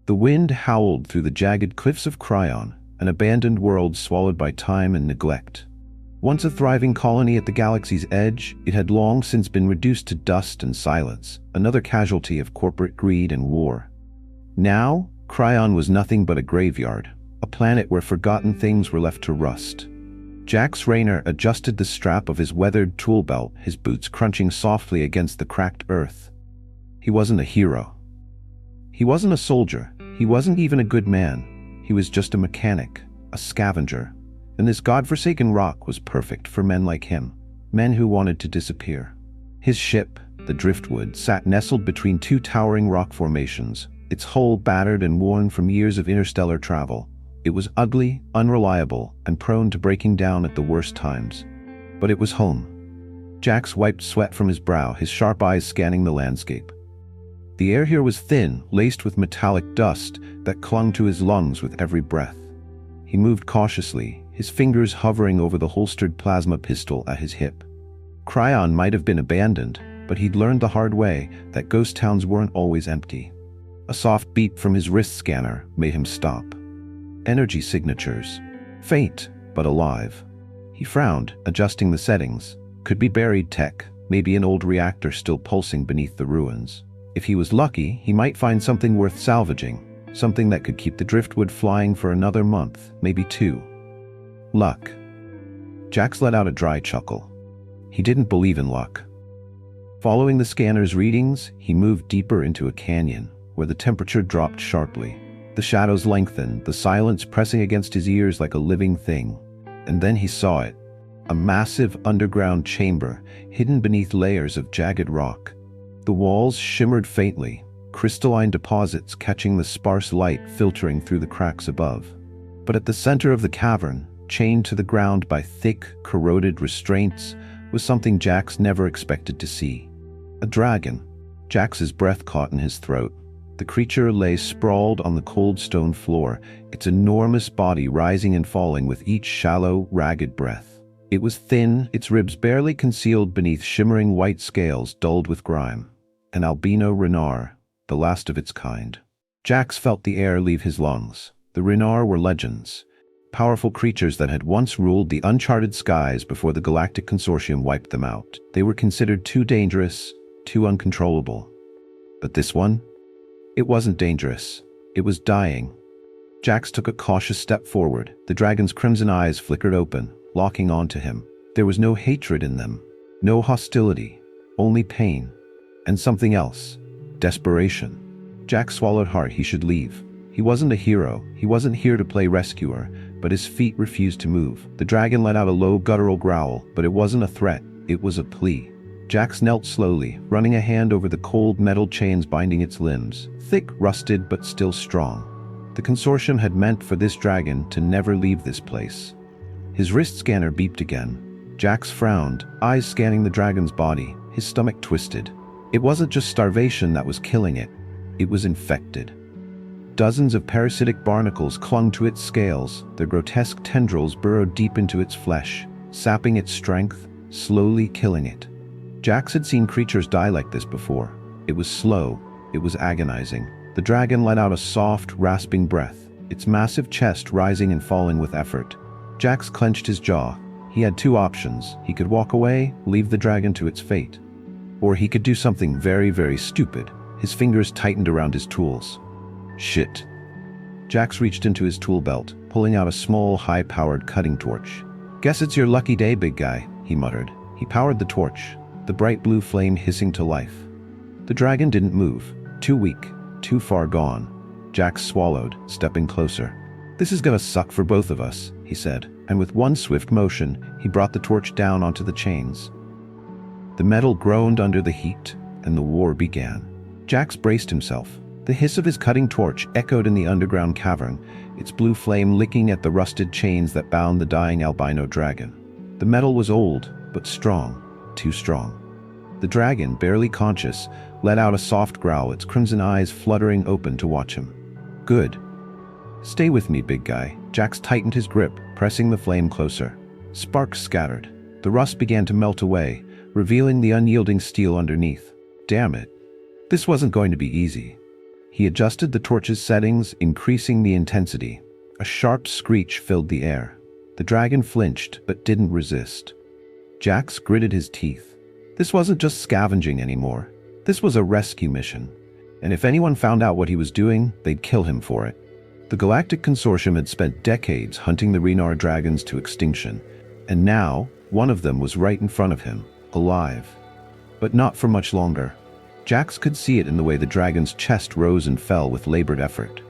The wind howled through the jagged cliffs of Cryon, an abandoned world swallowed by time and neglect. Once a thriving colony at the galaxy's edge, it had long since been reduced to dust and silence, another casualty of corporate greed and war. Now, Cryon was nothing but a graveyard, a planet where forgotten things were left to rust. Jax Rainer adjusted the strap of his weathered tool belt, his boots crunching softly against the cracked earth. He wasn't a hero. He wasn't a soldier. He wasn't even a good man. He was just a mechanic, a scavenger. And this godforsaken rock was perfect for men like him, men who wanted to disappear. His ship, the Driftwood, sat nestled between two towering rock formations, its hull battered and worn from years of interstellar travel. It was ugly, unreliable, and prone to breaking down at the worst times. But it was home. Jax wiped sweat from his brow, his sharp eyes scanning the landscape. The air here was thin, laced with metallic dust that clung to his lungs with every breath. He moved cautiously, his fingers hovering over the holstered plasma pistol at his hip. Cryon might have been abandoned, but he'd learned the hard way that ghost towns weren't always empty. A soft beep from his wrist scanner made him stop. Energy signatures. Faint, but alive. He frowned, adjusting the settings. Could be buried tech, maybe an old reactor still pulsing beneath the ruins. If he was lucky, he might find something worth salvaging, something that could keep the Driftwood flying for another month, maybe 2. Luck. Jax let out a dry chuckle. He didn't believe in luck. Following the scanner's readings, he moved deeper into a canyon, where the temperature dropped sharply. The shadows lengthened, the silence pressing against his ears like a living thing. And then he saw it. A massive underground chamber, hidden beneath layers of jagged rock. The walls shimmered faintly, crystalline deposits catching the sparse light filtering through the cracks above. But at the center of the cavern, chained to the ground by thick, corroded restraints, was something Jax never expected to see. A dragon. Jax's breath caught in his throat. The creature lay sprawled on the cold stone floor, its enormous body rising and falling with each shallow, ragged breath. It was thin, its ribs barely concealed beneath shimmering white scales dulled with grime. An Albino Rainer, the last of its kind. Jax felt the air leave his lungs. The Rainer were legends. Powerful creatures that had once ruled the uncharted skies before the Galactic Consortium wiped them out. They were considered too dangerous, too uncontrollable. But this one? It wasn't dangerous. It was dying. Jax took a cautious step forward. The dragon's crimson eyes flickered open, locking onto him. There was no hatred in them, no hostility, only pain. And something else. Desperation. Jax swallowed hard. He should leave. He wasn't a hero. He wasn't here to play rescuer, but his feet refused to move. The dragon let out a low guttural growl, but it wasn't a threat. It was a plea. Jax knelt slowly, running a hand over the cold metal chains binding its limbs. Thick, rusted, but still strong. The consortium had meant for this dragon to never leave this place. His wrist scanner beeped again. Jax frowned, eyes scanning the dragon's body, his stomach twisted. It wasn't just starvation that was killing it. It was infected. Dozens of parasitic barnacles clung to its scales, their grotesque tendrils burrowed deep into its flesh, sapping its strength, slowly killing it. Jax had seen creatures die like this before. It was slow. It was agonizing. The dragon let out a soft, rasping breath, its massive chest rising and falling with effort. Jax clenched his jaw. He had 2 options. He could walk away, leave the dragon to its fate. Or he could do something very, very stupid. His fingers tightened around his tools. Shit. Jax reached into his tool belt, pulling out a small, high-powered cutting torch. "Guess it's your lucky day, big guy," he muttered. He powered the torch, the bright blue flame hissing to life. The dragon didn't move. Too weak, too far gone. Jax swallowed, stepping closer. "This is gonna suck for both of us," he said, and with one swift motion, he brought the torch down onto the chains. The metal groaned under the heat, and the war began. Jax braced himself. The hiss of his cutting torch echoed in the underground cavern, its blue flame licking at the rusted chains that bound the dying albino dragon. The metal was old, but strong, too strong. The dragon, barely conscious, let out a soft growl, its crimson eyes fluttering open to watch him. "Good. Stay with me, big guy." Jax tightened his grip, pressing the flame closer. Sparks scattered. The rust began to melt away, revealing the unyielding steel underneath. Damn it. This wasn't going to be easy. He adjusted the torch's settings, increasing the intensity. A sharp screech filled the air. The dragon flinched, but didn't resist. Jax gritted his teeth. This wasn't just scavenging anymore. This was a rescue mission. And if anyone found out what he was doing, they'd kill him for it. The Galactic Consortium had spent decades hunting the Rainer dragons to extinction, and now one of them was right in front of him, alive. But not for much longer. Jax could see it in the way the dragon's chest rose and fell with labored effort.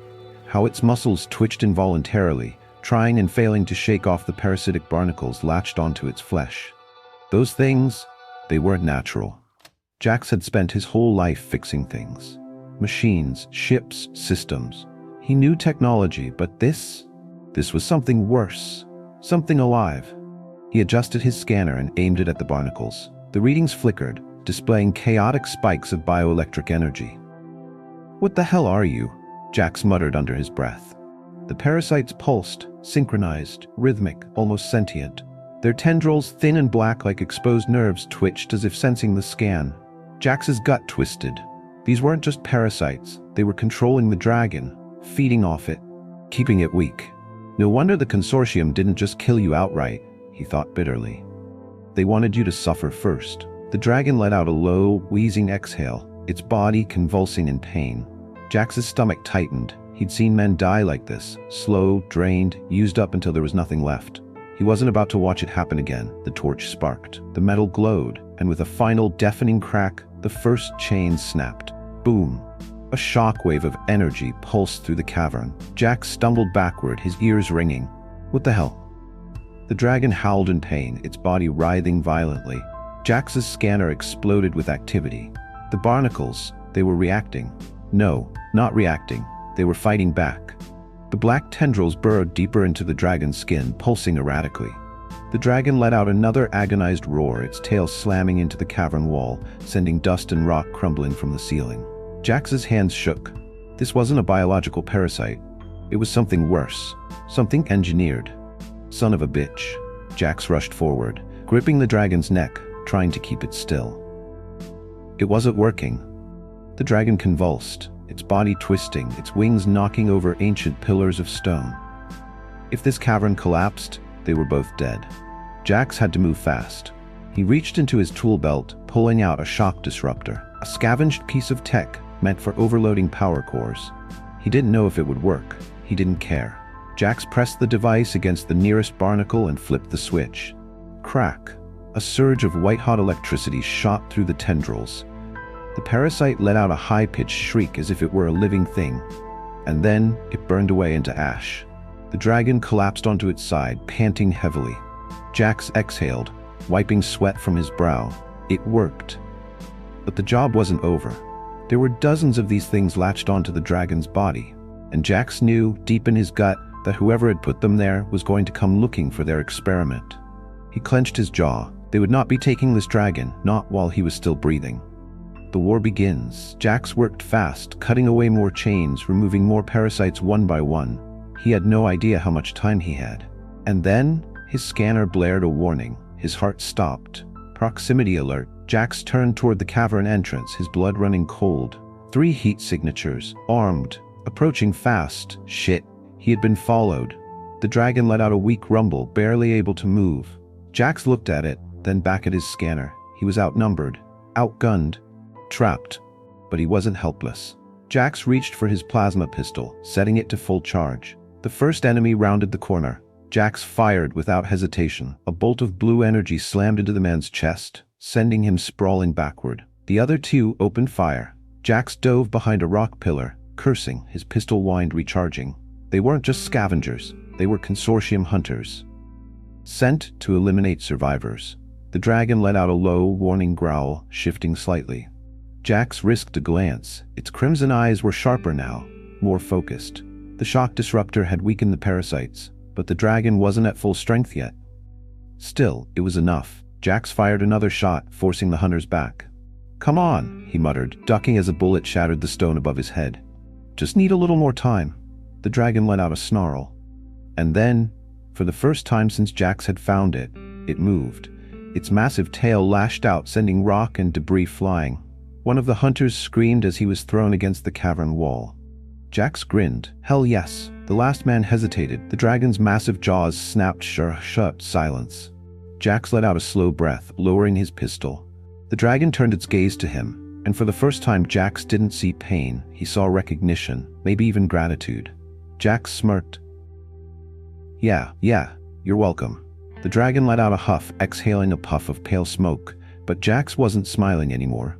How its muscles twitched involuntarily, trying and failing to shake off the parasitic barnacles latched onto its flesh. Those things, they weren't natural. Jax had spent his whole life fixing things. Machines, ships, systems. He knew technology, but this was something worse. Something alive. He adjusted his scanner and aimed it at the barnacles. The readings flickered, displaying chaotic spikes of bioelectric energy. "What the hell are you?" Jax muttered under his breath. The parasites pulsed, synchronized, rhythmic, almost sentient. Their tendrils, thin and black like exposed nerves, twitched as if sensing the scan. Jax's gut twisted. These weren't just parasites. They were controlling the dragon, feeding off it, keeping it weak. No wonder the consortium didn't just kill you outright, he thought bitterly. They wanted you to suffer first. The dragon let out a low, wheezing exhale, its body convulsing in pain. Jax's stomach tightened. He'd seen men die like this, slow, drained, used up until there was nothing left. He wasn't about to watch it happen again. The torch sparked. The metal glowed, and with a final deafening crack, the first chain snapped. Boom. A shockwave of energy pulsed through the cavern. Jax stumbled backward, his ears ringing. What the hell? The dragon howled in pain, its body writhing violently. Jax's scanner exploded with activity. The barnacles, they were reacting. No, not reacting. They were fighting back. The black tendrils burrowed deeper into the dragon's skin, pulsing erratically. The dragon let out another agonized roar, its tail slamming into the cavern wall, sending dust and rock crumbling from the ceiling. Jax's hands shook. This wasn't a biological parasite. It was something worse. Something engineered. Son of a bitch. Jax rushed forward, gripping the dragon's neck, trying to keep it still. It wasn't working. The dragon convulsed, its body twisting, its wings knocking over ancient pillars of stone. If this cavern collapsed, they were both dead. Jax had to move fast. He reached into his tool belt, pulling out a shock disruptor, a scavenged piece of tech meant for overloading power cores. He didn't know if it would work. He didn't care. Jax pressed the device against the nearest barnacle and flipped the switch. Crack. A surge of white-hot electricity shot through the tendrils. The parasite let out a high-pitched shriek as if it were a living thing, and then it burned away into ash. The dragon collapsed onto its side, panting heavily. Jax exhaled, wiping sweat from his brow. It worked. But the job wasn't over. There were dozens of these things latched onto the dragon's body, and Jax knew, deep in his gut, that whoever had put them there was going to come looking for their experiment. He clenched his jaw. They would not be taking this dragon, not while he was still breathing. The war begins. Jax worked fast, cutting away more chains, removing more parasites one by one. He had no idea how much time he had. And then, his scanner blared a warning. His heart stopped. Proximity alert. Jax turned toward the cavern entrance, his blood running cold. 3 heat signatures, armed, approaching fast. Shit. He had been followed. The dragon let out a weak rumble, barely able to move. Jax looked at it, then back at his scanner. He was outnumbered, outgunned, trapped. But he wasn't helpless. Jax reached for his plasma pistol, setting it to full charge. The first enemy rounded the corner. Jax fired without hesitation. A bolt of blue energy slammed into the man's chest, sending him sprawling backward. The other 2 opened fire. Jax dove behind a rock pillar, cursing, his pistol wind recharging. They weren't just scavengers. They were consortium hunters, sent to eliminate survivors. The dragon let out a low, warning growl, shifting slightly. Jax risked a glance. Its crimson eyes were sharper now, more focused. The shock disruptor had weakened the parasites, but the dragon wasn't at full strength yet. Still, it was enough. Jax fired another shot, forcing the hunters back. "Come on," he muttered, ducking as a bullet shattered the stone above his head. "Just need a little more time." The dragon let out a snarl. And then, for the first time since Jax had found it, it moved. Its massive tail lashed out, sending rock and debris flying. One of the hunters screamed as he was thrown against the cavern wall. Jax grinned. Hell yes. The last man hesitated. The dragon's massive jaws snapped shut. Silence. Jax let out a slow breath, lowering his pistol. The dragon turned its gaze to him, and for the first time Jax didn't see pain. He saw recognition, maybe even gratitude. Jax smirked. Yeah, you're welcome. The dragon let out a huff, exhaling a puff of pale smoke, but Jax wasn't smiling anymore.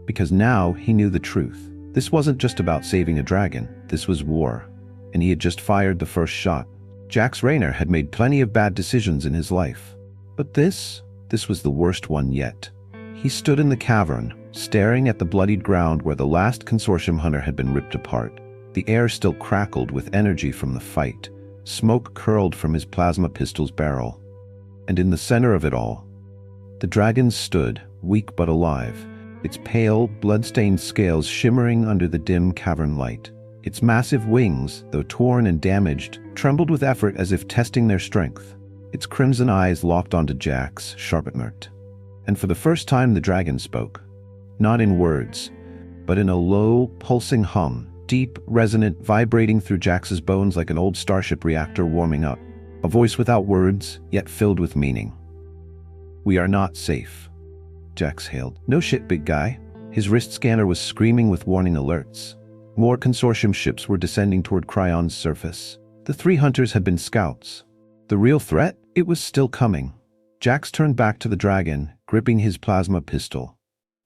Because now he knew the truth. This wasn't just about saving a dragon, this was war. And he had just fired the first shot. Jax Rainer had made plenty of bad decisions in his life. But this was the worst one yet. He stood in the cavern, staring at the bloodied ground where the last consortium hunter had been ripped apart. The air still crackled with energy from the fight. Smoke curled from his plasma pistol's barrel. And in the center of it all, the dragon stood, weak but alive, its pale, blood-stained scales shimmering under the dim cavern light. Its massive wings, though torn and damaged, trembled with effort as if testing their strength. Its crimson eyes locked onto Jax, sharp-emerged. And for the first time the dragon spoke. Not in words, but in a low, pulsing hum, deep, resonant, vibrating through Jax's bones like an old starship reactor warming up. A voice without words, yet filled with meaning. "We are not safe," Jax hailed. "No shit, big guy." His wrist scanner was screaming with warning alerts. More consortium ships were descending toward Cryon's surface. The 3 hunters had been scouts. The real threat? It was still coming. Jax turned back to the dragon, gripping his plasma pistol.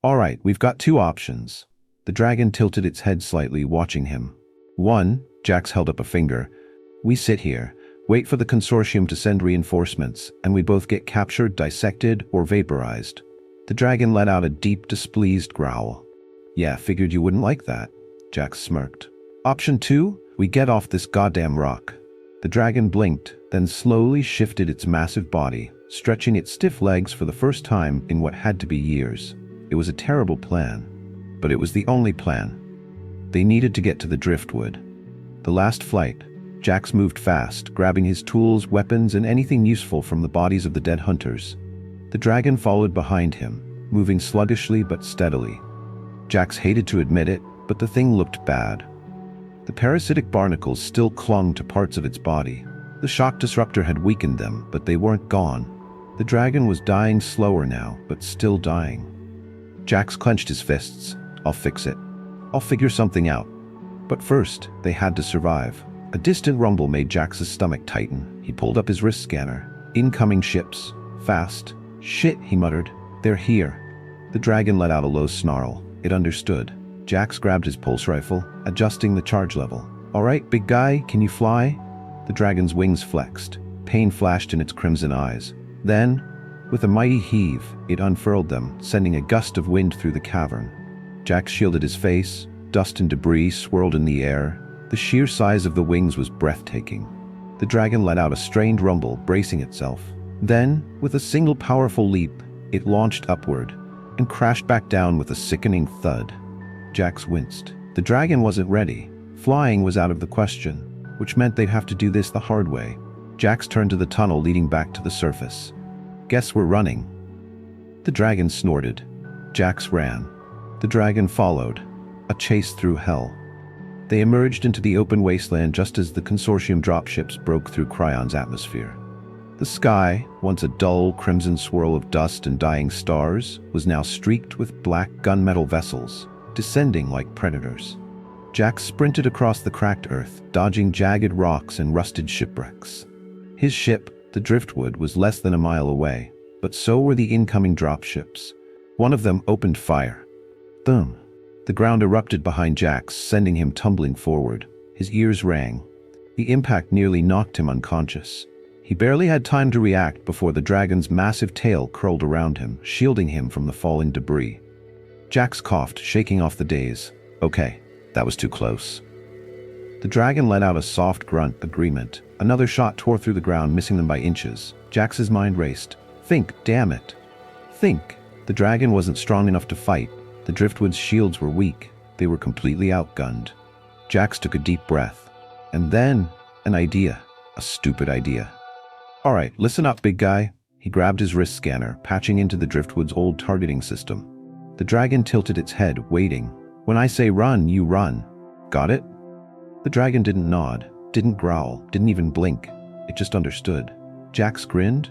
"All right, we've got 2 options." The dragon tilted its head slightly, watching him. "1," Jax held up a finger. "We sit here, wait for the consortium to send reinforcements, and we both get captured, dissected, or vaporized." The dragon let out a deep, displeased growl. "Yeah, figured you wouldn't like that," Jax smirked. "Option 2, we get off this goddamn rock." The dragon blinked, then slowly shifted its massive body, stretching its stiff legs for the first time in what had to be years. It was a terrible plan, but it was the only plan. They needed to get to the driftwood. The last flight, Jax moved fast, grabbing his tools, weapons, and anything useful from the bodies of the dead hunters. The dragon followed behind him, moving sluggishly but steadily. Jax hated to admit it, but the thing looked bad. The parasitic barnacles still clung to parts of its body. The shock disruptor had weakened them, but they weren't gone. The dragon was dying slower now, but still dying. Jax clenched his fists. "I'll fix it. I'll figure something out." But first, they had to survive. A distant rumble made Jax's stomach tighten. He pulled up his wrist scanner. "Incoming ships. Fast." "Shit," he muttered. "They're here." The dragon let out a low snarl. It understood. Jax grabbed his pulse rifle, adjusting the charge level. "All right, big guy, can you fly?" The dragon's wings flexed. Pain flashed in its crimson eyes. Then, with a mighty heave, it unfurled them, sending a gust of wind through the cavern. Jax shielded his face. Dust and debris swirled in the air. The sheer size of the wings was breathtaking. The dragon let out a strained rumble, bracing itself. Then, with a single powerful leap, it launched upward and crashed back down with a sickening thud. Jax winced. The dragon wasn't ready. Flying was out of the question, which meant they'd have to do this the hard way. Jax turned to the tunnel leading back to the surface. "Guess we're running." The dragon snorted. Jax ran. The dragon followed. A chase through hell. They emerged into the open wasteland just as the consortium dropships broke through Cryon's atmosphere. The sky, once a dull crimson swirl of dust and dying stars, was now streaked with black gunmetal vessels, descending like predators. Jax sprinted across the cracked earth, dodging jagged rocks and rusted shipwrecks. His ship, the Driftwood, was less than a mile away, but so were the incoming dropships. One of them opened fire. Thump! The ground erupted behind Jax, sending him tumbling forward. His ears rang. The impact nearly knocked him unconscious. He barely had time to react before the dragon's massive tail curled around him, shielding him from the falling debris. Jax coughed, shaking off the daze. "Okay, that was too close." The dragon let out a soft grunt agreement. Another shot tore through the ground, missing them by inches. Jax's mind raced. Think, damn it. Think. The dragon wasn't strong enough to fight. The Driftwood's shields were weak. They were completely outgunned. Jax took a deep breath. And then, an idea. A stupid idea. "All right, listen up, big guy." He grabbed his wrist scanner, patching into the Driftwood's old targeting system. The dragon tilted its head, waiting. "When I say run, you run. Got it?" The dragon didn't nod, didn't growl, didn't even blink. It just understood. Jax grinned.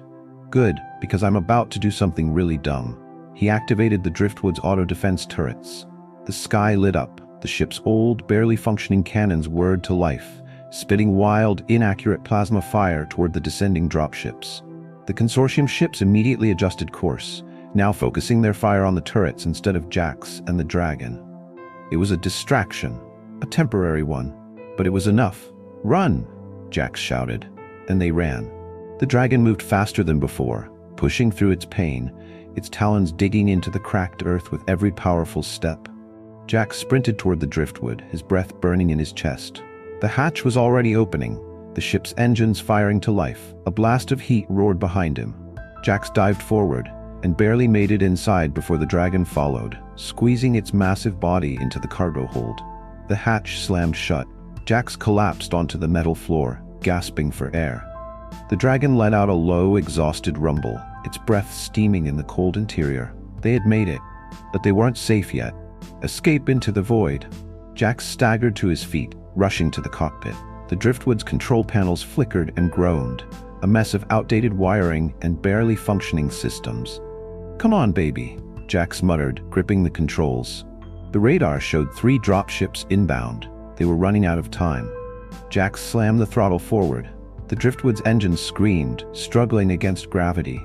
Good, because I'm about to do something really dumb. He activated the driftwood's auto-defense turrets. The sky lit up, the ship's old, barely functioning cannons whirred to life, spitting wild, inaccurate plasma fire toward the descending dropships. The consortium ships immediately adjusted course, now focusing their fire on the turrets instead of Jax and the dragon. It was a distraction, a temporary one, but it was enough. "Run!" Jax shouted, and they ran. The dragon moved faster than before, pushing through its pain, its talons digging into the cracked earth with every powerful step. Jax sprinted toward the driftwood, his breath burning in his chest. The hatch was already opening, the ship's engines firing to life. A blast of heat roared behind him. Jax dived forward, and barely made it inside before the dragon followed, squeezing its massive body into the cargo hold. The hatch slammed shut. Jax collapsed onto the metal floor, gasping for air. The dragon let out a low, exhausted rumble, its breath steaming in the cold interior. They had made it, but they weren't safe yet. Escape into the void. Jax staggered to his feet, rushing to the cockpit. The driftwood's control panels flickered and groaned, a mess of outdated wiring and barely functioning systems. "Come on, baby," Jax muttered, gripping the controls. The radar showed 3 dropships inbound. They were running out of time. Jax slammed the throttle forward. The driftwood's engines screamed, struggling against gravity.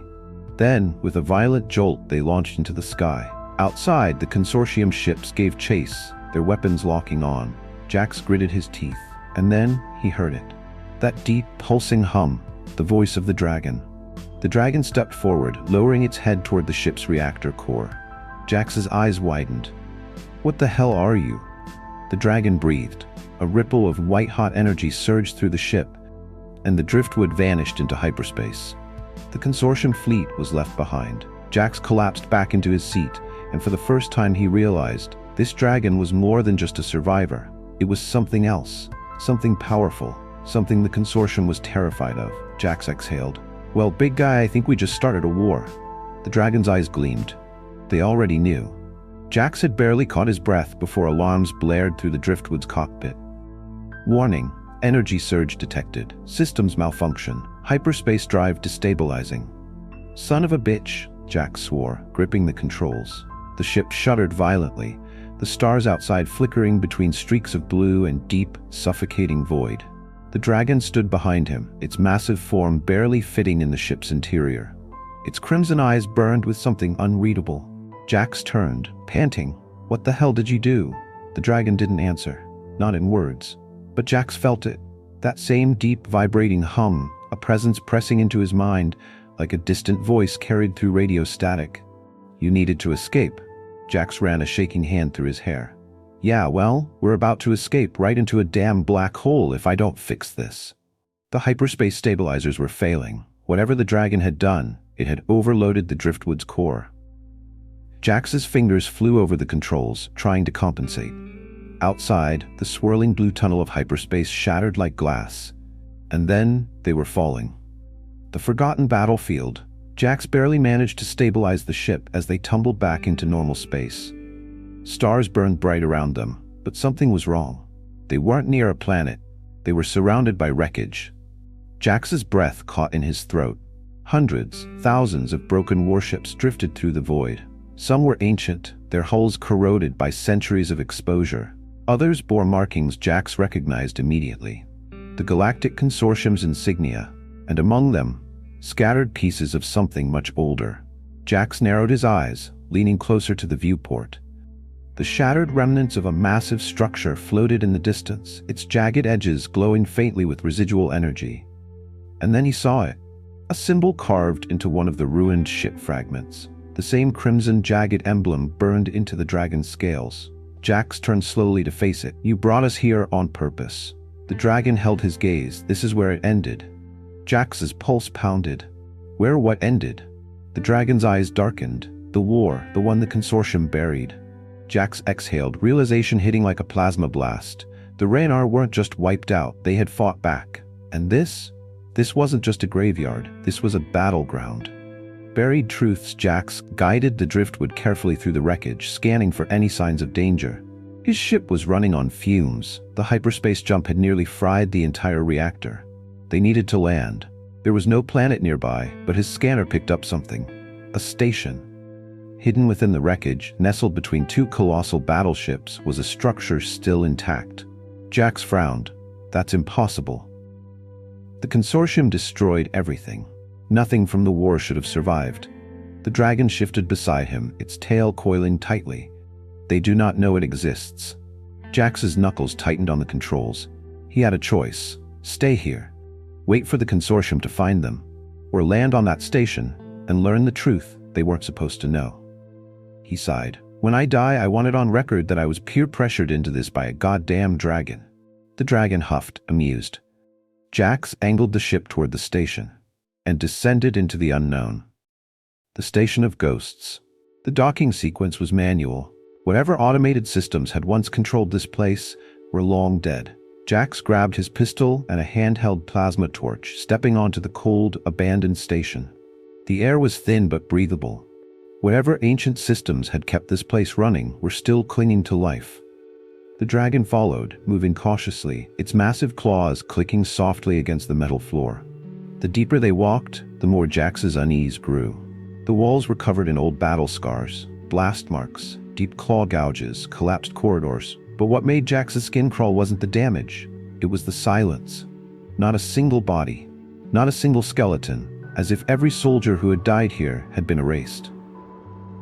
Then, with a violent jolt, they launched into the sky. Outside, the consortium ships gave chase, their weapons locking on. Jax gritted his teeth, and then he heard it. That deep, pulsing hum, the voice of the dragon. The dragon stepped forward, lowering its head toward the ship's reactor core. Jax's eyes widened. "What the hell are you?" The dragon breathed. A ripple of white-hot energy surged through the ship, and the driftwood vanished into hyperspace. The consortium fleet was left behind. Jax collapsed back into his seat, and for the first time he realized this dragon was more than just a survivor. It was something else, something powerful, something the consortium was terrified of. Jax exhaled. "Well, big guy, I think we just started a war." The dragon's eyes gleamed. They already knew. Jax had barely caught his breath before alarms blared through the driftwood's cockpit. Warning, energy surge detected, systems malfunction, hyperspace drive destabilizing. "Son of a bitch," Jax swore, gripping the controls. The ship shuddered violently, the stars outside flickering between streaks of blue and deep, suffocating void. The dragon stood behind him, its massive form barely fitting in the ship's interior. Its crimson eyes burned with something unreadable. Jax turned, panting. "What the hell did you do?" The dragon didn't answer, not in words. But Jax felt it, that same deep, vibrating hum, a presence pressing into his mind, like a distant voice carried through radio static. "You needed to escape." Jax ran a shaking hand through his hair. "Yeah, well, we're about to escape right into a damn black hole if I don't fix this." The hyperspace stabilizers were failing. Whatever the dragon had done, it had overloaded the driftwood's core. Jax's fingers flew over the controls, trying to compensate. Outside, the swirling blue tunnel of hyperspace shattered like glass. And then, they were falling. The forgotten battlefield. Jax barely managed to stabilize the ship as they tumbled back into normal space. Stars burned bright around them, but something was wrong. They weren't near a planet. They were surrounded by wreckage. Jax's breath caught in his throat. Hundreds, thousands of broken warships drifted through the void. Some were ancient, their hulls corroded by centuries of exposure. Others bore markings Jax recognized immediately. The Galactic Consortium's insignia, and among them, scattered pieces of something much older. Jax narrowed his eyes, leaning closer to the viewport. The shattered remnants of a massive structure floated in the distance, its jagged edges glowing faintly with residual energy. And then he saw it, a symbol carved into one of the ruined ship fragments. The same crimson jagged emblem burned into the dragon's scales. Jax turned slowly to face it. "You brought us here on purpose." The dragon held his gaze. This is where it ended. Jax's pulse pounded. Where what ended? The dragon's eyes darkened. The war, the one the consortium buried. Jax exhaled, realization hitting like a plasma blast. The Rainer weren't just wiped out, they had fought back. And this wasn't just a graveyard, this was a battleground. Buried truths. Jax guided the driftwood carefully through the wreckage, scanning for any signs of danger. His ship was running on fumes. The hyperspace jump had nearly fried the entire reactor. They needed to land. There was no planet nearby, but his scanner picked up something. A station. Hidden within the wreckage, nestled between two colossal battleships, was a structure still intact. Jax frowned. That's impossible. The consortium destroyed everything. Nothing from the war should have survived. The dragon shifted beside him, its tail coiling tightly. They do not know it exists. Jax's knuckles tightened on the controls. He had a choice. Stay here. Wait for the consortium to find them. Or land on that station and learn the truth they weren't supposed to know. He sighed. When I die, I want it on record that I was peer pressured into this by a goddamn dragon. The dragon huffed, amused. Jax angled the ship toward the station and descended into the unknown. The station of ghosts. The docking sequence was manual. Whatever automated systems had once controlled this place were long dead. Jax grabbed his pistol and a handheld plasma torch, stepping onto the cold, abandoned station. The air was thin but breathable. Whatever ancient systems had kept this place running were still clinging to life. The dragon followed, moving cautiously, its massive claws clicking softly against the metal floor. The deeper they walked, the more Jax's unease grew. The walls were covered in old battle scars, blast marks, deep claw gouges, collapsed corridors. But what made Jax's skin crawl wasn't the damage. It was the silence. Not a single body. Not a single skeleton, as if every soldier who had died here had been erased.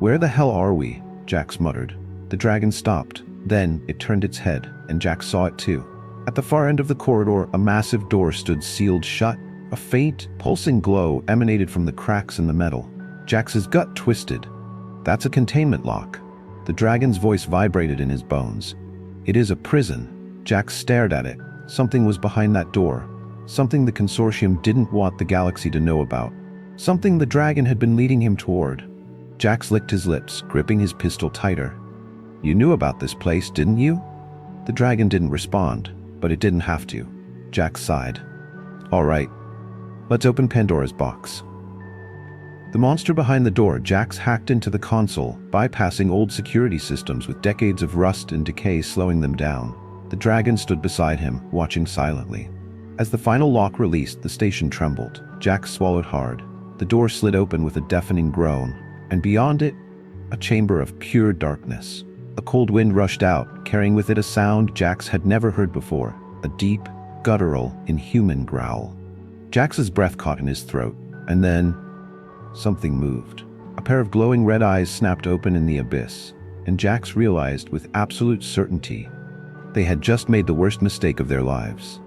Where the hell are we? Jax muttered. The dragon stopped. Then it turned its head, and Jax saw it too. At the far end of the corridor, a massive door stood sealed shut. A faint, pulsing glow emanated from the cracks in the metal. Jax's gut twisted. That's a containment lock. The dragon's voice vibrated in his bones. It is a prison. Jax stared at it. Something was behind that door. Something the consortium didn't want the galaxy to know about. Something the dragon had been leading him toward. Jax licked his lips, gripping his pistol tighter. You knew about this place, didn't you? The dragon didn't respond, but it didn't have to. Jax sighed. All right. Let's open Pandora's box. The monster behind the door, Jax hacked into the console, bypassing old security systems with decades of rust and decay slowing them down. The dragon stood beside him, watching silently. As the final lock released, the station trembled. Jax swallowed hard. The door slid open with a deafening groan, and beyond it, a chamber of pure darkness. A cold wind rushed out, carrying with it a sound Jax had never heard before, a deep, guttural, inhuman growl. Jax's breath caught in his throat, and then something moved. A pair of glowing red eyes snapped open in the abyss, and Jax realized with absolute certainty they had just made the worst mistake of their lives.